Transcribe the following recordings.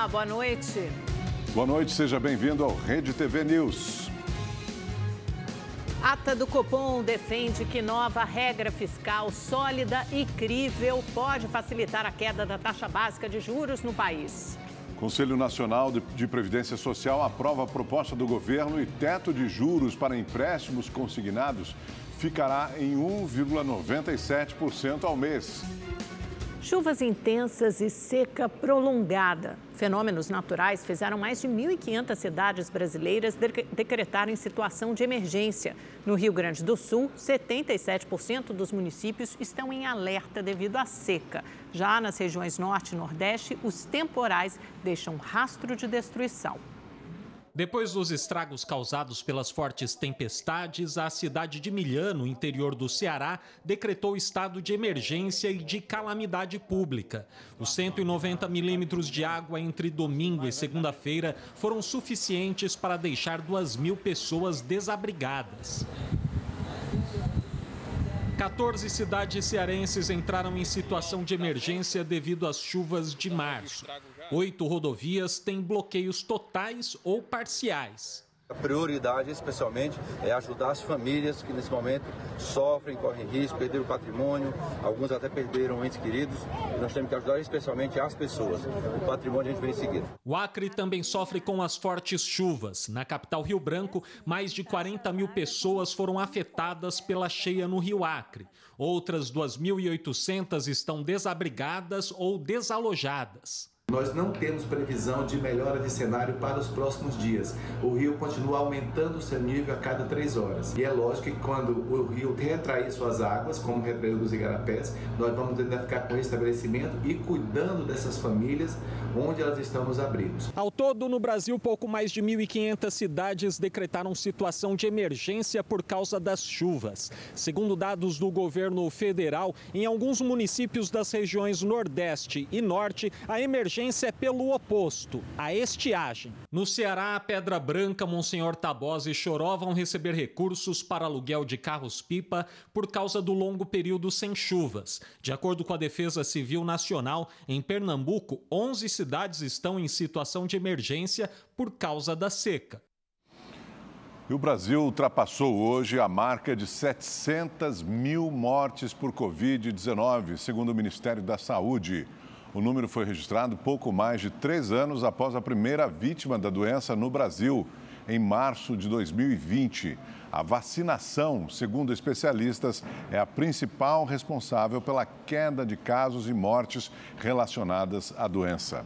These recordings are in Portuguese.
Olá, boa noite. Boa noite, seja bem-vindo ao Rede TV News. Ata do Copom defende que nova regra fiscal sólida e crível pode facilitar a queda da taxa básica de juros no país. Conselho Nacional de Previdência Social aprova a proposta do governo e teto de juros para empréstimos consignados ficará em 1,97% ao mês. Chuvas intensas e seca prolongada. Fenômenos naturais fizeram mais de 1.500 cidades brasileiras decretarem situação de emergência. No Rio Grande do Sul, 77% dos municípios estão em alerta devido à seca. Já nas regiões Norte e Nordeste, os temporais deixam rastro de destruição. Depois dos estragos causados pelas fortes tempestades, a cidade de Milhã, no interior do Ceará, decretou estado de emergência e de calamidade pública. Os 190 milímetros de água entre domingo e segunda-feira foram suficientes para deixar 2.000 pessoas desabrigadas. 14 cidades cearenses entraram em situação de emergência devido às chuvas de março. 8 rodovias têm bloqueios totais ou parciais. A prioridade, especialmente, é ajudar as famílias que, nesse momento, sofrem, correm risco, perderam patrimônio, alguns até perderam entes queridos. E nós temos que ajudar especialmente as pessoas. O patrimônio a gente vem em seguida. O Acre também sofre com as fortes chuvas. Na capital Rio Branco, mais de 40.000 pessoas foram afetadas pela cheia no Rio Acre. Outras 2.800 estão desabrigadas ou desalojadas. Nós não temos previsão de melhora de cenário para os próximos dias. O rio continua aumentando o seu nível a cada 3 horas. E é lógico que quando o rio retrair suas águas, como retraiu dos igarapés, nós vamos ainda ficar com esse estabelecimento e cuidando dessas famílias onde elas estão nos abrigos. Ao todo, no Brasil, pouco mais de 1.500 cidades decretaram situação de emergência por causa das chuvas. Segundo dados do governo federal, em alguns municípios das regiões Nordeste e Norte, a emergência é pelo oposto, a estiagem. No Ceará, Pedra Branca, Monsenhor Tabosa e Choró vão receber recursos para aluguel de carros-pipa por causa do longo período sem chuvas. De acordo com a Defesa Civil Nacional, em Pernambuco, 11 cidades estão em situação de emergência por causa da seca. E o Brasil ultrapassou hoje a marca de 700 mil mortes por Covid-19, segundo o Ministério da Saúde. O número foi registrado pouco mais de 3 anos após a primeira vítima da doença no Brasil, em março de 2020. A vacinação, segundo especialistas, é a principal responsável pela queda de casos e mortes relacionadas à doença.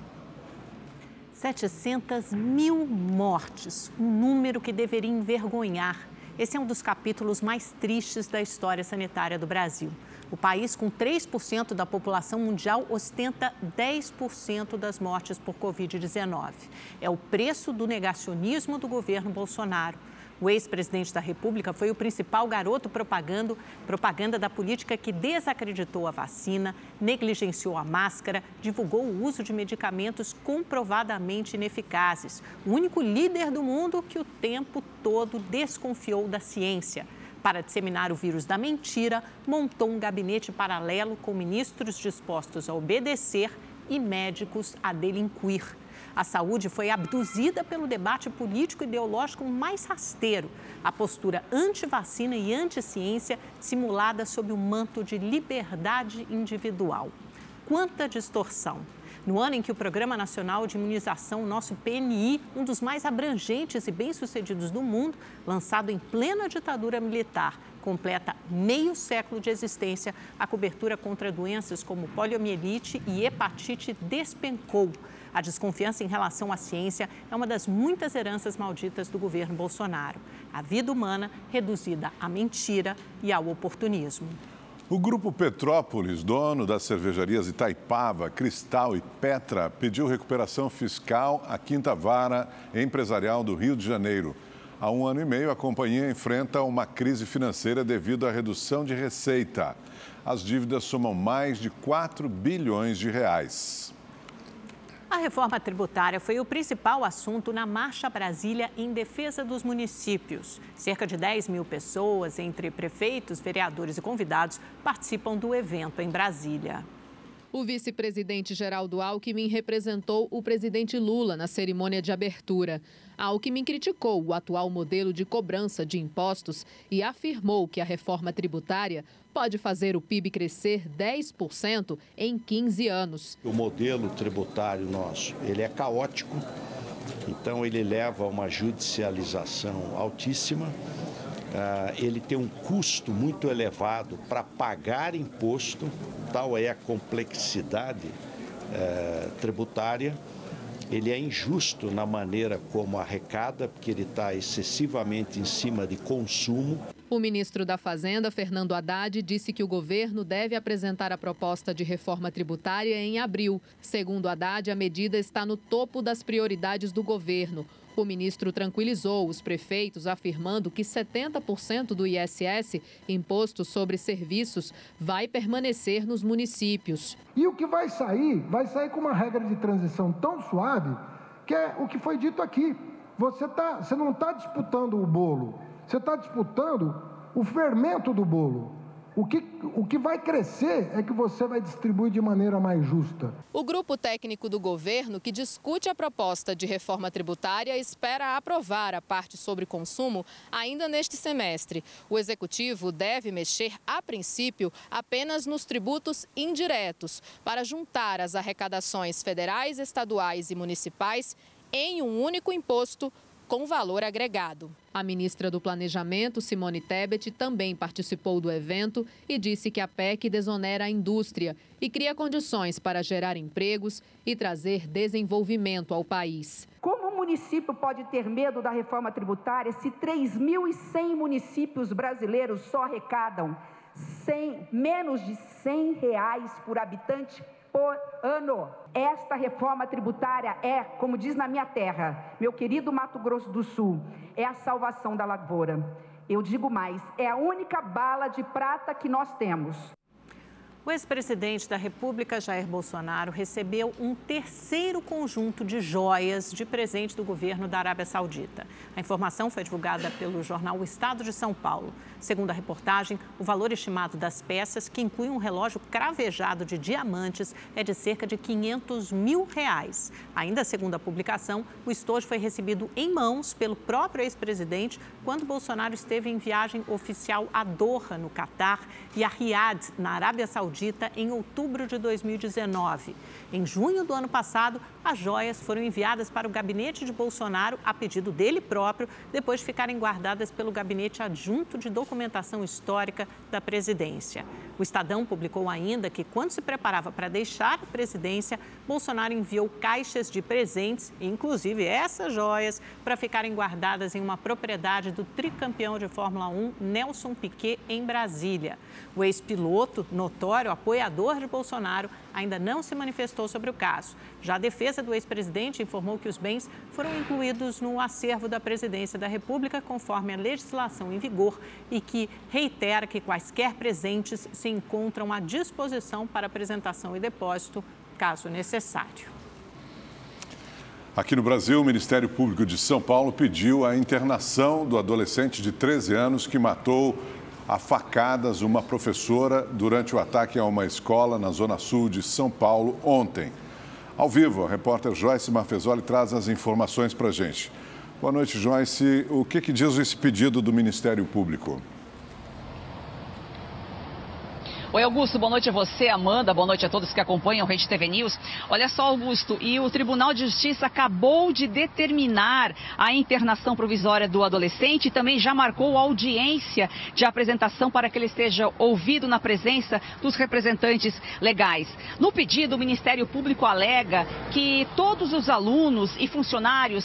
700 mil mortes, um número que deveria envergonhar. Esse é um dos capítulos mais tristes da história sanitária do Brasil. O país, com 3% da população mundial, ostenta 10% das mortes por Covid-19. É o preço do negacionismo do governo Bolsonaro. O ex-presidente da República foi o principal garoto propaganda da política que desacreditou a vacina, negligenciou a máscara, divulgou o uso de medicamentos comprovadamente ineficazes. O único líder do mundo que o tempo todo desconfiou da ciência. Para disseminar o vírus da mentira, montou um gabinete paralelo com ministros dispostos a obedecer e médicos a delinquir. A saúde foi abduzida pelo debate político-ideológico mais rasteiro, a postura anti-vacina e anti-ciência simulada sob o manto de liberdade individual. Quanta distorção! No ano em que o Programa Nacional de Imunização, nosso PNI, um dos mais abrangentes e bem-sucedidos do mundo, lançado em plena ditadura militar, completa meio século de existência, a cobertura contra doenças como poliomielite e hepatite despencou. A desconfiança em relação à ciência é uma das muitas heranças malditas do governo Bolsonaro. A vida humana reduzida à mentira e ao oportunismo. O Grupo Petrópolis, dono das cervejarias Itaipava, Cristal e Petra, pediu recuperação fiscal à Quinta Vara Empresarial do Rio de Janeiro. Há 1 ano e meio, a companhia enfrenta uma crise financeira devido à redução de receita. As dívidas somam mais de 4 bilhões de reais. A reforma tributária foi o principal assunto na Marcha Brasília em defesa dos municípios. Cerca de 10 mil pessoas, entre prefeitos, vereadores e convidados, participam do evento em Brasília. O vice-presidente Geraldo Alckmin representou o presidente Lula na cerimônia de abertura. Alckmin criticou o atual modelo de cobrança de impostos e afirmou que a reforma tributária pode fazer o PIB crescer 10% em 15 anos. O modelo tributário nosso, ele é caótico, então ele leva a uma judicialização altíssima. Ele tem um custo muito elevado para pagar imposto, tal é a complexidade tributária. Ele é injusto na maneira como arrecada, porque ele está excessivamente em cima de consumo. O ministro da Fazenda, Fernando Haddad, disse que o governo deve apresentar a proposta de reforma tributária em abril. Segundo Haddad, a medida está no topo das prioridades do governo. O ministro tranquilizou os prefeitos, afirmando que 70% do ISS, imposto sobre serviços, vai permanecer nos municípios. E o que vai sair com uma regra de transição tão suave, que é o que foi dito aqui. Você não está disputando o bolo, você está disputando o fermento do bolo. O que vai crescer é que você vai distribuir de maneira mais justa. O grupo técnico do governo, que discute a proposta de reforma tributária, espera aprovar a parte sobre consumo ainda neste semestre. O executivo deve mexer, a princípio, apenas nos tributos indiretos, para juntar as arrecadações federais, estaduais e municipais em um único imposto com valor agregado. A ministra do Planejamento, Simone Tebet, também participou do evento e disse que a PEC desonera a indústria e cria condições para gerar empregos e trazer desenvolvimento ao país. Como o município pode ter medo da reforma tributária se 3.100 municípios brasileiros só arrecadam menos de R$100 por habitante por ano? Esta reforma tributária é, como diz na minha terra, meu querido Mato Grosso do Sul, é a salvação da lavoura. Eu digo mais, é a única bala de prata que nós temos. O ex-presidente da República, Jair Bolsonaro, recebeu um terceiro conjunto de joias de presente do governo da Arábia Saudita. A informação foi divulgada pelo jornal O Estado de São Paulo. Segundo a reportagem, o valor estimado das peças, que inclui um relógio cravejado de diamantes, é de cerca de R$500 mil. Ainda segundo a publicação, o estojo foi recebido em mãos pelo próprio ex-presidente quando Bolsonaro esteve em viagem oficial a Doha, no Catar, e a Riad, na Arábia Saudita, em outubro de 2019. Em junho do ano passado, as joias foram enviadas para o gabinete de Bolsonaro a pedido dele próprio, depois de ficarem guardadas pelo Gabinete Adjunto de Documentação Histórica da Presidência. O Estadão publicou ainda que, quando se preparava para deixar a presidência, Bolsonaro enviou caixas de presentes, inclusive essas joias, para ficarem guardadas em uma propriedade do tricampeão de Fórmula 1, Nelson Piquet, em Brasília. O ex-piloto, notório apoiador de Bolsonaro, ainda não se manifestou sobre o caso. Já a defesa do ex-presidente informou que os bens foram incluídos no acervo da Presidência da República, conforme a legislação em vigor, e que reitera que quaisquer presentes se encontram à disposição para apresentação e depósito, caso necessário. Aqui no Brasil, o Ministério Público de São Paulo pediu a internação do adolescente de 13 anos que matou a facadas uma professora durante o ataque a uma escola na zona sul de São Paulo ontem. Ao vivo, a repórter Joyce Marfezoli traz as informações para a gente. Boa noite, Joyce. O que diz esse pedido do Ministério Público? Oi, Augusto, boa noite a você, Amanda, boa noite a todos que acompanham o Rede TV News. Olha só, Augusto, e o Tribunal de Justiça acabou de determinar a internação provisória do adolescente e também já marcou audiência de apresentação para que ele esteja ouvido na presença dos representantes legais. No pedido, o Ministério Público alega que todos os alunos e funcionários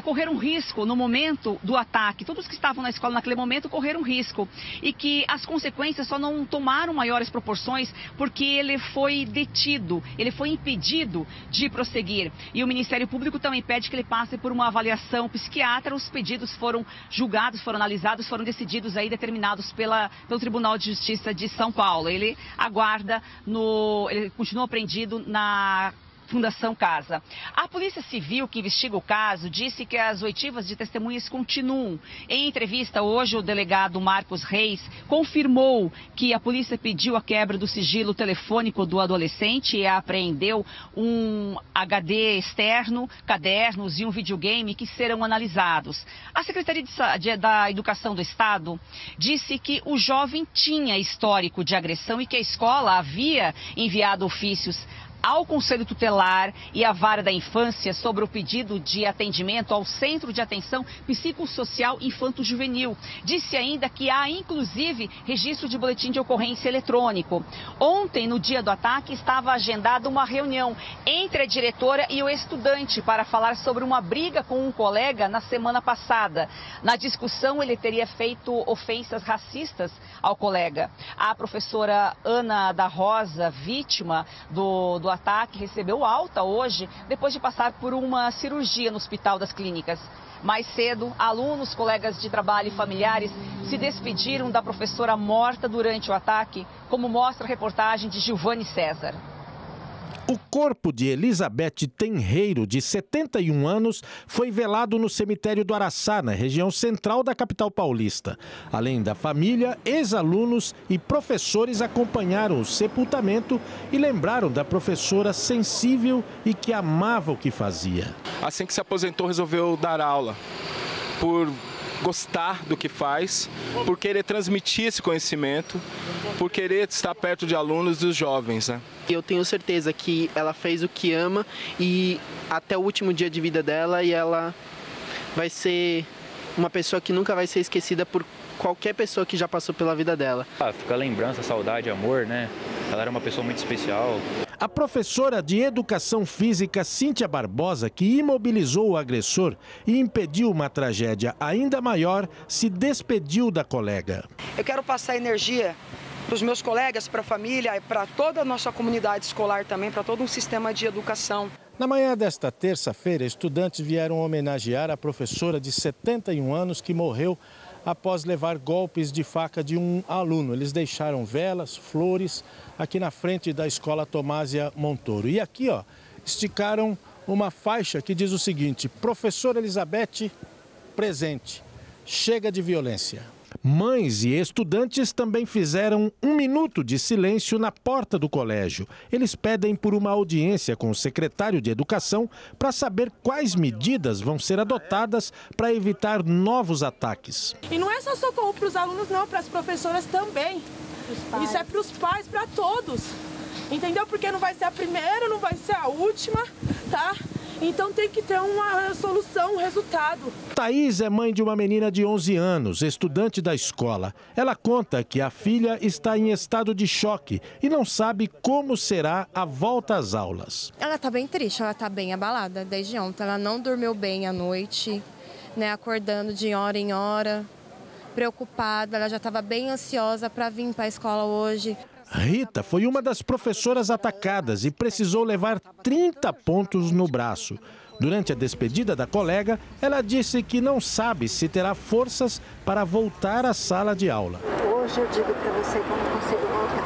correram risco no momento do ataque. Todos que estavam na escola naquele momento correram risco e que as consequências só não tomaram maiores proporções porque ele foi detido, ele foi impedido de prosseguir. E o Ministério Público também pede que ele passe por uma avaliação psiquiátrica. Os pedidos foram julgados, foram analisados, foram decididos aí, determinados pelo Tribunal de Justiça de São Paulo. Ele aguarda, ele continua prendido na Fundação Casa. A Polícia Civil, que investiga o caso, disse que as oitivas de testemunhas continuam. Em entrevista hoje, o delegado Marcos Reis confirmou que a polícia pediu a quebra do sigilo telefônico do adolescente e apreendeu um HD externo, cadernos e um videogame que serão analisados. A Secretaria da Educação do Estado disse que o jovem tinha histórico de agressão e que a escola havia enviado ofícios ao Conselho Tutelar e à Vara da Infância sobre o pedido de atendimento ao Centro de Atenção Psicossocial Infanto-Juvenil. Disse ainda que há, inclusive, registro de boletim de ocorrência eletrônico. Ontem, no dia do ataque, estava agendada uma reunião entre a diretora e o estudante para falar sobre uma briga com um colega na semana passada. Na discussão, ele teria feito ofensas racistas ao colega. A professora Ana da Rosa, vítima do ataque, recebeu alta hoje, depois de passar por uma cirurgia no Hospital das Clínicas. Mais cedo, alunos, colegas de trabalho e familiares se despediram da professora morta durante o ataque, como mostra a reportagem de Giovanni César. O corpo de Elizabeth Tenreiro, de 71 anos, foi velado no cemitério do Araçá, na região central da capital paulista. Além da família, ex-alunos e professores acompanharam o sepultamento e lembraram da professora sensível e que amava o que fazia. Assim que se aposentou, resolveu dar aula, por gostar do que faz, por querer transmitir esse conhecimento, por querer estar perto de alunos e dos jovens, né? Eu tenho certeza que ela fez o que ama e até o último dia de vida dela, e ela vai ser uma pessoa que nunca vai ser esquecida por qualquer pessoa que já passou pela vida dela. Fica a lembrança, saudade, amor, né? Ela era uma pessoa muito especial. A professora de Educação Física, Cíntia Barbosa, que imobilizou o agressor e impediu uma tragédia ainda maior, se despediu da colega. Eu quero passar energia para os meus colegas, para a família, para toda a nossa comunidade escolar também, para todo um sistema de educação. Na manhã desta terça-feira, estudantes vieram homenagear a professora de 71 anos que morreu após levar golpes de faca de um aluno. Eles deixaram velas, flores aqui na frente da escola Tomásia Montoro. E aqui, ó, esticaram uma faixa que diz o seguinte: Professora Elizabeth, presente, chega de violência. Mães e estudantes também fizeram 1 minuto de silêncio na porta do colégio. Eles pedem por uma audiência com o secretário de Educação para saber quais medidas vão ser adotadas para evitar novos ataques. E não é só socorro para os alunos, não, para as professoras também. Isso é para os pais, para todos. Entendeu? Porque não vai ser a primeira, não vai ser a última, tá? Então tem que ter uma solução, um resultado. Thaís é mãe de uma menina de 11 anos, estudante da escola. Ela conta que a filha está em estado de choque e não sabe como será a volta às aulas. Ela está bem triste, ela está bem abalada desde ontem. Ela não dormiu bem à noite, né, acordando de hora em hora, preocupada. Ela já estava bem ansiosa para vir para a escola hoje. Rita foi uma das professoras atacadas e precisou levar 30 pontos no braço. Durante a despedida da colega, ela disse que não sabe se terá forças para voltar à sala de aula. Hoje eu digo para você que eu não consigo voltar.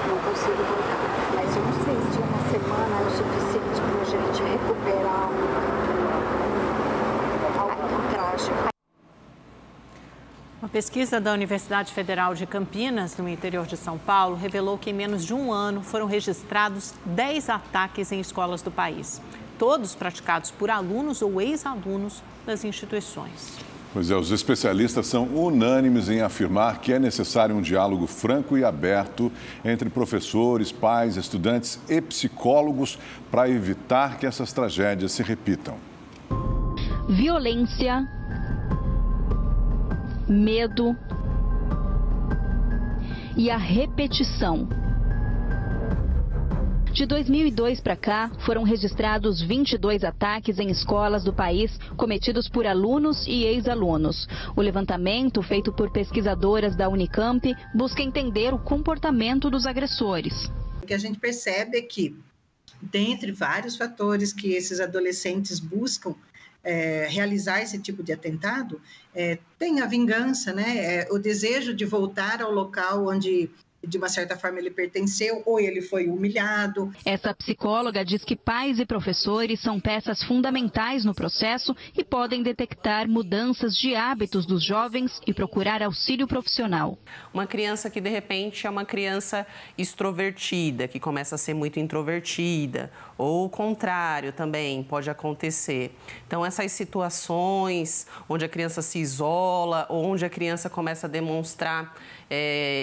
Não consigo voltar. Mas eu não sei se uma semana é o suficiente para a gente recuperar algo trágico. Uma pesquisa da Universidade Federal de Campinas, no interior de São Paulo, revelou que em menos de um ano foram registrados 10 ataques em escolas do país. Todos praticados por alunos ou ex-alunos das instituições. Pois é, os especialistas são unânimes em afirmar que é necessário um diálogo franco e aberto entre professores, pais, estudantes e psicólogos para evitar que essas tragédias se repitam. Violência, medo e a repetição. De 2002 para cá, foram registrados 22 ataques em escolas do país cometidos por alunos e ex-alunos. O levantamento, feito por pesquisadoras da Unicamp, busca entender o comportamento dos agressores. O que a gente percebe é que, dentre vários fatores que esses adolescentes buscam realizar esse tipo de atentado, tem a vingança, né? O desejo de voltar ao local onde de uma certa forma ele pertenceu ou ele foi humilhado. Essa psicóloga diz que pais e professores são peças fundamentais no processo e podem detectar mudanças de hábitos dos jovens e procurar auxílio profissional. Uma criança que de repente é uma criança extrovertida, que começa a ser muito introvertida, ou o contrário também pode acontecer. Então essas situações onde a criança se isola, ou onde a criança começa a demonstrar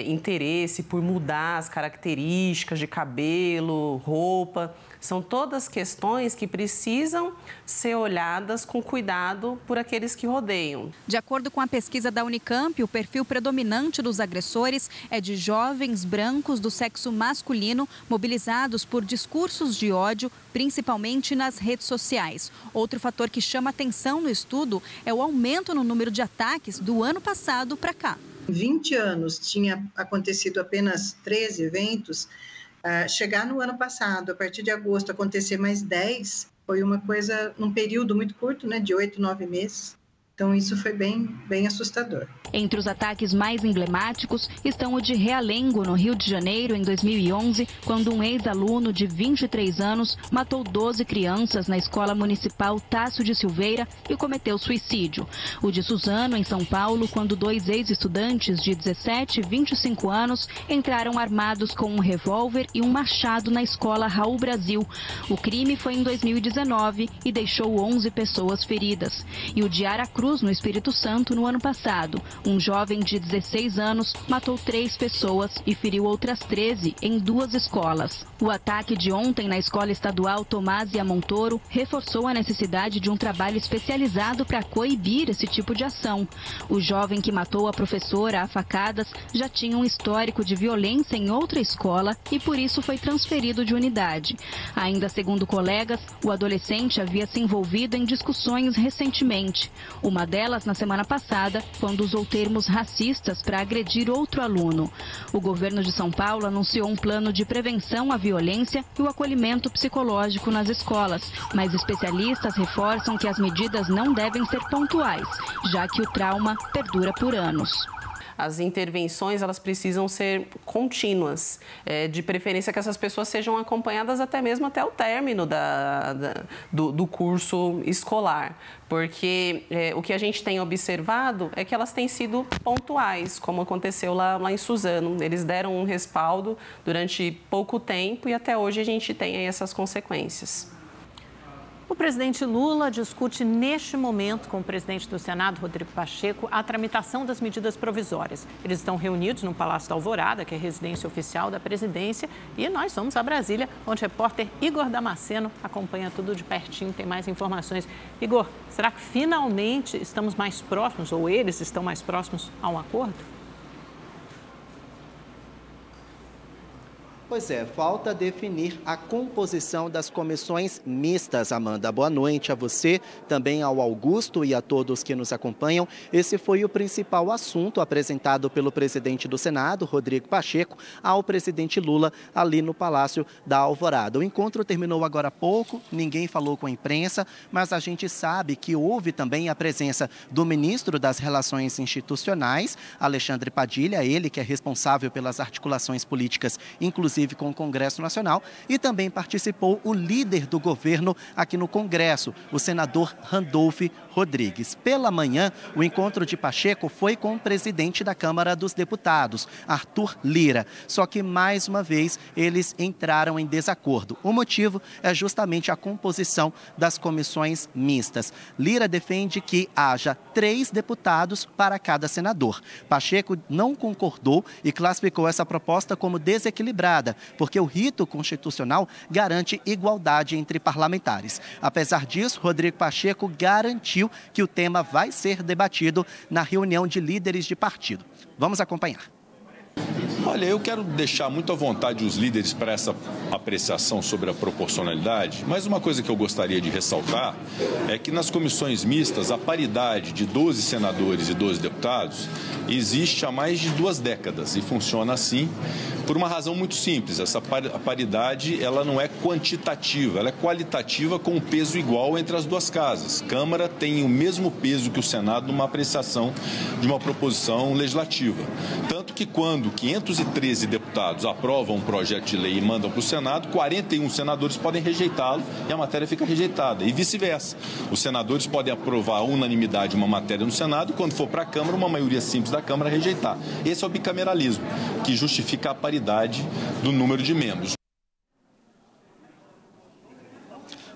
interesse por mudar as características de cabelo, roupa, são todas questões que precisam ser olhadas com cuidado por aqueles que rodeiam. De acordo com a pesquisa da Unicamp, o perfil predominante dos agressores é de jovens brancos do sexo masculino mobilizados por discursos de ódio, principalmente nas redes sociais. Outro fator que chama atenção no estudo é o aumento no número de ataques do ano passado para cá. Em 20 anos tinha acontecido apenas 13 eventos, chegar no ano passado, a partir de agosto, acontecer mais 10, foi uma coisa, num período muito curto, né, de 8, 9 meses. Então, isso foi bem assustador. Entre os ataques mais emblemáticos estão o de Realengo, no Rio de Janeiro, em 2011, quando um ex-aluno de 23 anos matou 12 crianças na Escola Municipal Tássio de Silveira e cometeu suicídio. O de Suzano, em São Paulo, quando 2 ex-estudantes de 17 e 25 anos entraram armados com um revólver e um machado na Escola Raul Brasil. O crime foi em 2019 e deixou 11 pessoas feridas. E o de Aracruz, no Espírito Santo, no ano passado. Um jovem de 16 anos matou 3 pessoas e feriu outras 13 em 2 escolas. O ataque de ontem na Escola Estadual Tomásia Montoro reforçou a necessidade de um trabalho especializado para coibir esse tipo de ação. O jovem que matou a professora a facadas já tinha um histórico de violência em outra escola e por isso foi transferido de unidade. Ainda segundo colegas, o adolescente havia se envolvido em discussões recentemente. Uma delas na semana passada, quando usou termos racistas para agredir outro aluno. O governo de São Paulo anunciou um plano de prevenção à violência e o acolhimento psicológico nas escolas, mas especialistas reforçam que as medidas não devem ser pontuais, já que o trauma perdura por anos. As intervenções, elas precisam ser contínuas, de preferência que essas pessoas sejam acompanhadas até mesmo até o término do curso escolar, porque o que a gente tem observado é que elas têm sido pontuais, como aconteceu lá em Suzano. Eles deram um respaldo durante pouco tempo e até hoje a gente tem aí essas consequências. O presidente Lula discute neste momento com o presidente do Senado, Rodrigo Pacheco, a tramitação das medidas provisórias. Eles estão reunidos no Palácio da Alvorada, que é a residência oficial da presidência, e nós vamos a Brasília, onde o repórter Igor Damasceno acompanha tudo de pertinho, tem mais informações. Igor, será que finalmente estamos mais próximos, ou eles estão mais próximos a um acordo? Pois é, falta definir a composição das comissões mistas, Amanda. Boa noite a você, também ao Augusto e a todos que nos acompanham. Esse foi o principal assunto apresentado pelo presidente do Senado, Rodrigo Pacheco, ao presidente Lula ali no Palácio da Alvorada. O encontro terminou agora há pouco, ninguém falou com a imprensa, mas a gente sabe que houve também a presença do ministro das Relações Institucionais, Alexandre Padilha, ele que é responsável pelas articulações políticas, inclusive com o Congresso Nacional, e também participou o líder do governo aqui no Congresso, o senador Randolph Rodrigues. Pela manhã, o encontro de Pacheco foi com o presidente da Câmara dos Deputados, Arthur Lira. Só que, mais uma vez, eles entraram em desacordo. O motivo é justamente a composição das comissões mistas. Lira defende que haja 3 deputados para cada senador. Pacheco não concordou e classificou essa proposta como desequilibrada, porque o rito constitucional garante igualdade entre parlamentares. Apesar disso, Rodrigo Pacheco garantiu que o tema vai ser debatido na reunião de líderes de partido. Vamos acompanhar. Olha, eu quero deixar muito à vontade os líderes para essa apreciação sobre a proporcionalidade, mas uma coisa que eu gostaria de ressaltar é que nas comissões mistas a paridade de 12 senadores e 12 deputados existe há mais de 2 décadas e funciona assim por uma razão muito simples. Essa paridade ela não é quantitativa, ela é qualitativa com um peso igual entre as 2 casas. Câmara tem o mesmo peso que o Senado numa apreciação de uma proposição legislativa. Tanto que quando 500 213 deputados aprovam um projeto de lei e mandam para o Senado, 41 senadores podem rejeitá-lo e a matéria fica rejeitada. E vice-versa. Os senadores podem aprovar à unanimidade uma matéria no Senado e, quando for para a Câmara, uma maioria simples da Câmara rejeitar. Esse é o bicameralismo, que justifica a paridade do número de membros.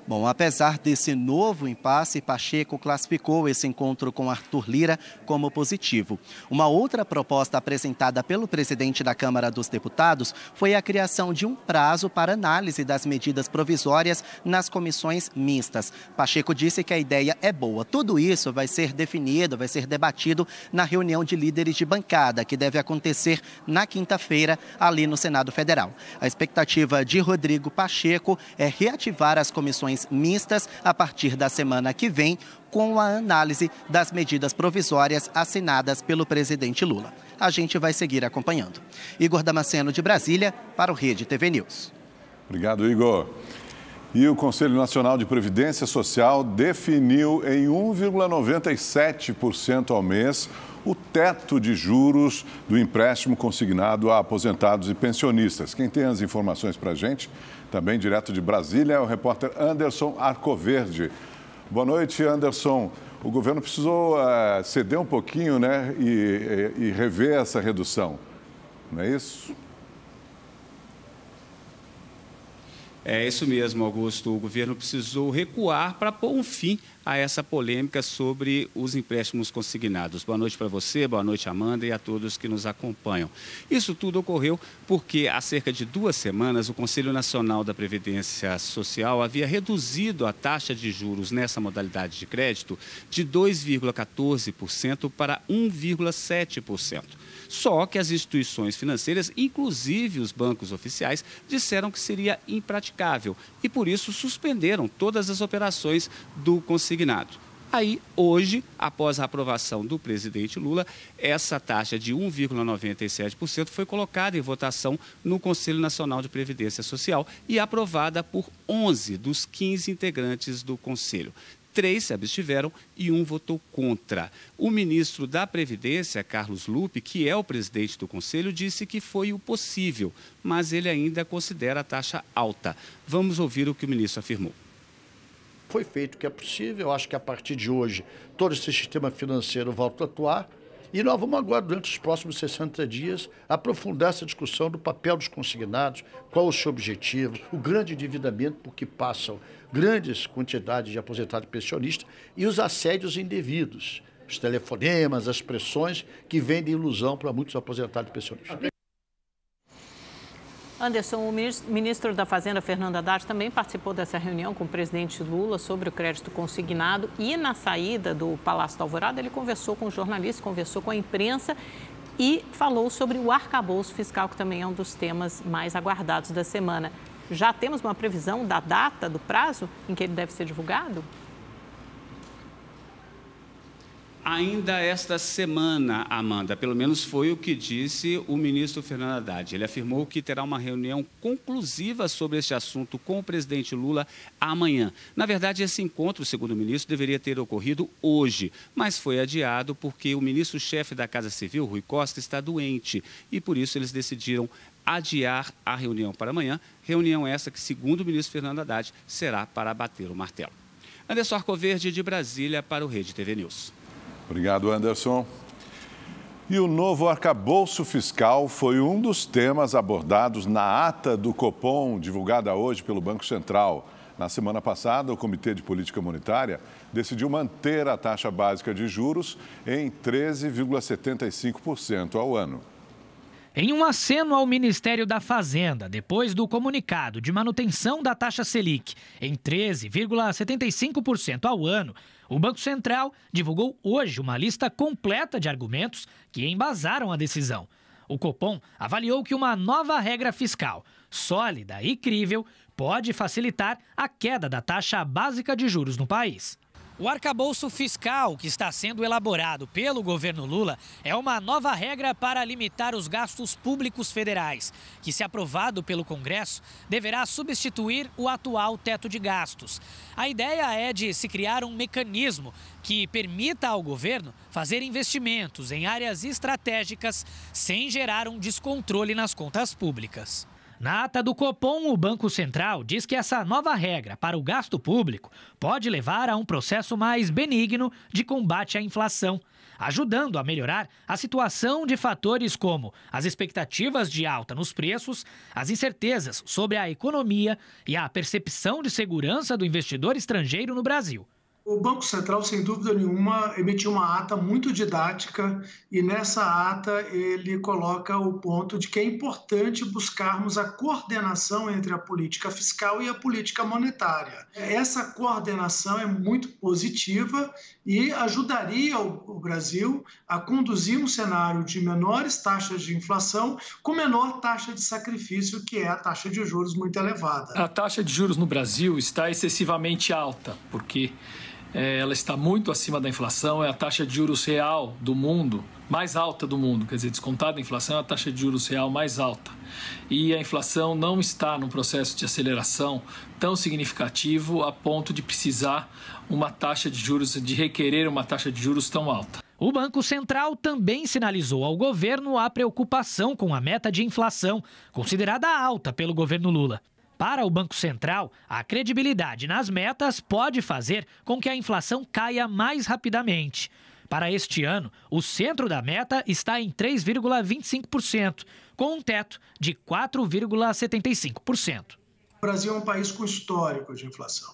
Bom, apesar desse novo impasse, Pacheco classificou esse encontro com Arthur Lira como positivo. Uma outra proposta apresentada pelo presidente da Câmara dos Deputados foi a criação de um prazo para análise das medidas provisórias nas comissões mistas. Pacheco disse que a ideia é boa. Tudo isso vai ser definido, vai ser debatido na reunião de líderes de bancada, que deve acontecer na quinta-feira, ali no Senado Federal. A expectativa de Rodrigo Pacheco é reativar as comissões mistas a partir da semana que vem, com a análise das medidas provisórias assinadas pelo presidente Lula. A gente vai seguir acompanhando. Igor Damasceno, de Brasília, para o Rede TV News. Obrigado, Igor. E o Conselho Nacional de Previdência Social definiu em 1,97% ao mês o teto de juros do empréstimo consignado a aposentados e pensionistas. Quem tem as informações para a gente, também direto de Brasília, é o repórter Anderson Arcoverde. Boa noite, Anderson. O governo precisou ceder um pouquinho, né, e rever essa redução, não é isso? É isso mesmo, Augusto. O governo precisou recuar para pôr um fim a essa polêmica sobre os empréstimos consignados. Boa noite para você, boa noite, Amanda, e a todos que nos acompanham. Isso tudo ocorreu porque, há cerca de 2 semanas, o Conselho Nacional da Previdência Social havia reduzido a taxa de juros nessa modalidade de crédito de 2,14% para 1,7%. Só que as instituições financeiras, inclusive os bancos oficiais, disseram que seria impraticável e, por isso, suspenderam todas as operações do consignado. Aí, hoje, após a aprovação do presidente Lula, essa taxa de 1,97% foi colocada em votação no Conselho Nacional de Previdência Social e aprovada por 11 dos 15 integrantes do Conselho. 3 se abstiveram e 1 votou contra. O ministro da Previdência, Carlos Lupe, que é o presidente do Conselho, disse que foi o possível, mas ele ainda considera a taxa alta. Vamos ouvir o que o ministro afirmou. Foi feito o que é possível. Eu acho que a partir de hoje todo esse sistema financeiro volta a atuar. E nós vamos agora, durante os próximos 60 dias, aprofundar essa discussão do papel dos consignados, qual o seu objetivo, o grande endividamento por que passam grandes quantidades de aposentados e pensionistas e os assédios indevidos, os telefonemas, as pressões que vendem ilusão para muitos aposentados e pensionistas. Anderson, o ministro da Fazenda, Fernando Haddad, também participou dessa reunião com o presidente Lula sobre o crédito consignado e, na saída do Palácio da Alvorada, ele conversou com jornalistas, conversou com a imprensa e falou sobre o arcabouço fiscal, que também é um dos temas mais aguardados da semana. Já temos uma previsão da data, do prazo em que ele deve ser divulgado? Ainda esta semana, Amanda, pelo menos foi o que disse o ministro Fernando Haddad. Ele afirmou que terá uma reunião conclusiva sobre este assunto com o presidente Lula amanhã. Na verdade, esse encontro, segundo o ministro, deveria ter ocorrido hoje, mas foi adiado porque o ministro-chefe da Casa Civil, Rui Costa, está doente e, por isso, eles decidiram adiar a reunião para amanhã, reunião essa que, segundo o ministro Fernando Haddad, será para bater o martelo. Anderson Arcoverde, de Brasília, para o Rede TV News. Obrigado, Anderson. E o novo arcabouço fiscal foi um dos temas abordados na ata do Copom, divulgada hoje pelo Banco Central. Na semana passada, o Comitê de Política Monetária decidiu manter a taxa básica de juros em 13,75% ao ano. Em um aceno ao Ministério da Fazenda, depois do comunicado de manutenção da taxa Selic em 13,75% ao ano, o Banco Central divulgou hoje uma lista completa de argumentos que embasaram a decisão. O Copom avaliou que uma nova regra fiscal, sólida e crível, pode facilitar a queda da taxa básica de juros no país. O arcabouço fiscal que está sendo elaborado pelo governo Lula é uma nova regra para limitar os gastos públicos federais, que, se aprovado pelo Congresso, deverá substituir o atual teto de gastos. A ideia é de se criar um mecanismo que permita ao governo fazer investimentos em áreas estratégicas sem gerar um descontrole nas contas públicas. Na ata do Copom, o Banco Central diz que essa nova regra para o gasto público pode levar a um processo mais benigno de combate à inflação, ajudando a melhorar a situação de fatores como as expectativas de alta nos preços, as incertezas sobre a economia e a percepção de segurança do investidor estrangeiro no Brasil. O Banco Central, sem dúvida nenhuma, emitiu uma ata muito didática e nessa ata ele coloca o ponto de que é importante buscarmos a coordenação entre a política fiscal e a política monetária. Essa coordenação é muito positiva e ajudaria o Brasil a conduzir um cenário de menores taxas de inflação com menor taxa de sacrifício, que é a taxa de juros muito elevada. A taxa de juros no Brasil está excessivamente alta, porque ela está muito acima da inflação, é a taxa de juros real do mundo, mais alta do mundo, quer dizer, descontada a inflação, é a taxa de juros real mais alta. E a inflação não está num processo de aceleração tão significativo a ponto de precisar uma taxa de juros, de requerer uma taxa de juros tão alta. O Banco Central também sinalizou ao governo a preocupação com a meta de inflação, considerada alta pelo governo Lula. Para o Banco Central, a credibilidade nas metas pode fazer com que a inflação caia mais rapidamente. Para este ano, o centro da meta está em 3,25%, com um teto de 4,75%. O Brasil é um país com histórico de inflação.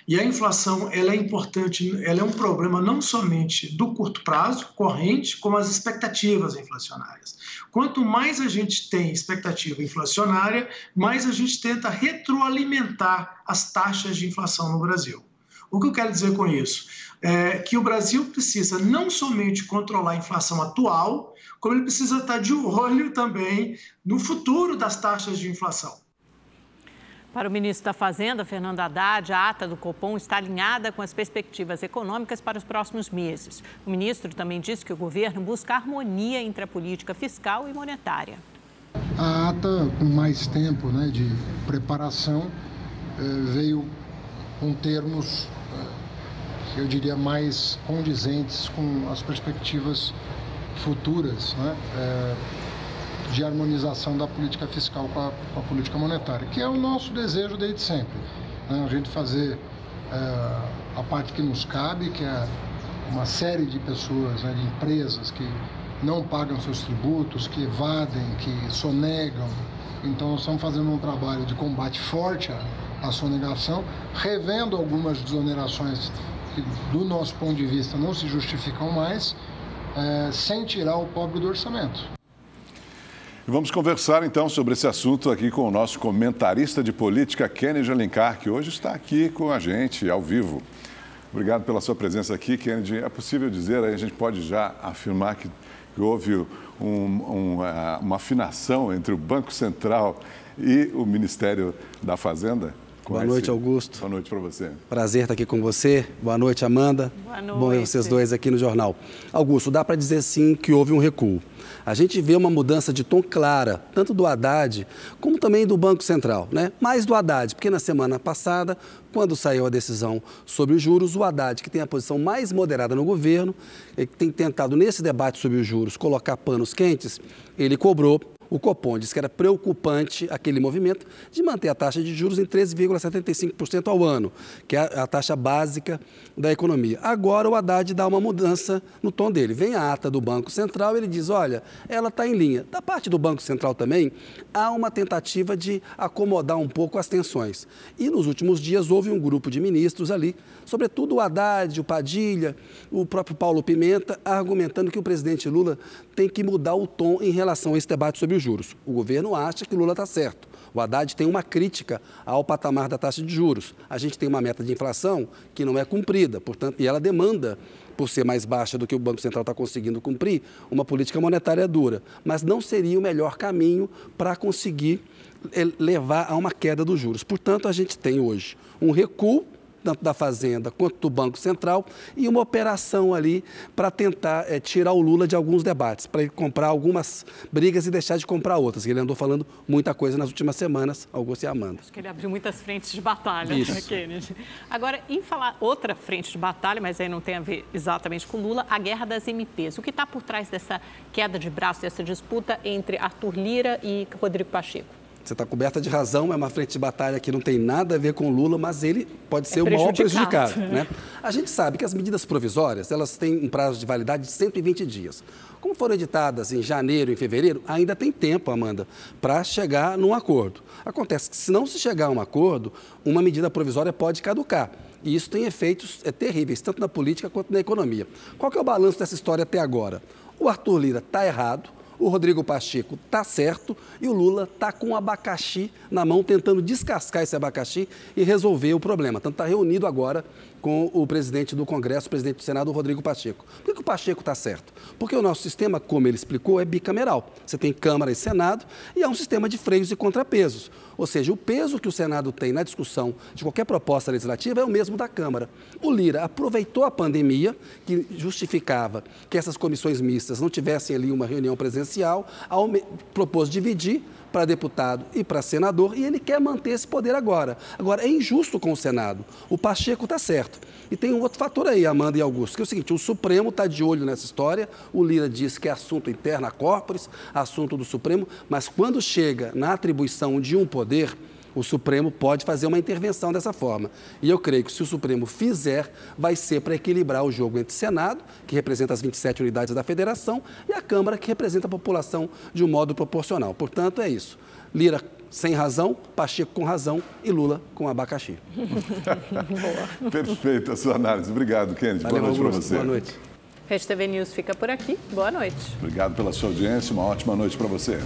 E a inflação ela é importante, ela é um problema não somente do curto prazo, corrente, como as expectativas inflacionárias. Quanto mais a gente tem expectativa inflacionária, mais a gente tenta retroalimentar as taxas de inflação no Brasil. O que eu quero dizer com isso? É que o Brasil precisa não somente controlar a inflação atual, como ele precisa estar de olho também no futuro das taxas de inflação. Para o ministro da Fazenda, Fernando Haddad, a ata do Copom está alinhada com as perspectivas econômicas para os próximos meses. O ministro também disse que o governo busca harmonia entre a política fiscal e monetária. A ata, com mais tempo de preparação, veio com termos, eu diria, mais condizentes com as perspectivas futuras, de harmonização da política fiscal com a política monetária, que é o nosso desejo desde sempre. A gente fazer a parte que nos cabe, que é uma série de pessoas, de empresas que não pagam seus tributos, que evadem, que sonegam. Então, nós estamos fazendo um trabalho de combate forte à sonegação, revendo algumas desonerações que, do nosso ponto de vista, não se justificam mais, sem tirar o pobre do orçamento. E vamos conversar então sobre esse assunto aqui com o nosso comentarista de política, Kennedy Alencar, que hoje está aqui com a gente ao vivo. Obrigado pela sua presença aqui, Kennedy. É possível dizer, a gente pode já afirmar que houve uma afinação entre o Banco Central e o Ministério da Fazenda? Boa noite, Augusto. Boa noite para você. Prazer estar aqui com você. Boa noite, Amanda. Boa noite. Bom ver vocês dois aqui no jornal. Augusto, dá para dizer sim que houve um recuo. A gente vê uma mudança de tom clara, tanto do Haddad como também do Banco Central, Mais do Haddad, porque na semana passada, quando saiu a decisão sobre os juros, o Haddad, que tem a posição mais moderada no governo, que tem tentado nesse debate sobre os juros colocar panos quentes, ele cobrou. O Copom disse que era preocupante aquele movimento de manter a taxa de juros em 13,75% ao ano, que é a taxa básica da economia. Agora o Haddad dá uma mudança no tom dele. Vem a ata do Banco Central e ele diz, olha, ela está em linha. Da parte do Banco Central também, há uma tentativa de acomodar um pouco as tensões. E nos últimos dias houve um grupo de ministros ali, sobretudo o Haddad, o Padilha, o próprio Paulo Pimenta, argumentando que o presidente Lula tem que mudar o tom em relação a esse debate sobre os juros. O governo acha que Lula está certo. O Haddad tem uma crítica ao patamar da taxa de juros. A gente tem uma meta de inflação que não é cumprida, portanto, e ela demanda, por ser mais baixa do que o Banco Central está conseguindo cumprir, uma política monetária dura. Mas não seria o melhor caminho para conseguir levar a uma queda dos juros. Portanto, a gente tem hoje um recuo tanto da Fazenda quanto do Banco Central, e uma operação ali para tentar tirar o Lula de alguns debates, para ele comprar algumas brigas e deixar de comprar outras. Ele andou falando muita coisa nas últimas semanas, Augusto e Amanda. Acho que ele abriu muitas frentes de batalha, né, Kennedy? Agora, em falar outra frente de batalha, mas aí não tem a ver exatamente com Lula, a guerra das MPs. O que está por trás dessa queda de braço, dessa disputa entre Arthur Lira e Rodrigo Pacheco? Você está coberta de razão, é uma frente de batalha que não tem nada a ver com Lula, mas ele pode ser o maior prejudicado. Né? A gente sabe que as medidas provisórias, elas têm um prazo de validade de 120 dias. Como foram editadas em janeiro e fevereiro, ainda tem tempo, Amanda, para chegar num acordo. Acontece que, se não se chegar a um acordo, uma medida provisória pode caducar. E isso tem efeitos terríveis, tanto na política quanto na economia. Qual que é o balanço dessa história até agora? O Arthur Lira está errado. O Rodrigo Pacheco está certo e o Lula está com um abacaxi na mão, tentando descascar esse abacaxi e resolver o problema. Tanto está reunido agora com o presidente do Congresso, o presidente do Senado, o Rodrigo Pacheco. Por que o Pacheco está certo? Porque o nosso sistema, como ele explicou, é bicameral. Você tem Câmara e Senado e é um sistema de freios e contrapesos. Ou seja, o peso que o Senado tem na discussão de qualquer proposta legislativa é o mesmo da Câmara. O Lira aproveitou a pandemia, que justificava que essas comissões mistas não tivessem ali uma reunião presencial, propôs dividir para deputado e para senador, e ele quer manter esse poder agora. Agora, é injusto com o Senado. O Pacheco está certo. E tem um outro fator aí, Amanda e Augusto, que é o seguinte: o Supremo está de olho nessa história. O Lira diz que é assunto interno à corporis, assunto do Supremo, mas quando chega na atribuição de um poder, o Supremo pode fazer uma intervenção dessa forma. E eu creio que, se o Supremo fizer, vai ser para equilibrar o jogo entre o Senado, que representa as 27 unidades da Federação, e a Câmara, que representa a população de um modo proporcional. Portanto, é isso. Lira sem razão, Pacheco com razão e Lula com abacaxi. Perfeito a sua análise. Obrigado, Kennedy. Valeu, boa noite para você. Boa noite. Rede TV News fica por aqui. Boa noite. Obrigado pela sua audiência. Uma ótima noite para você.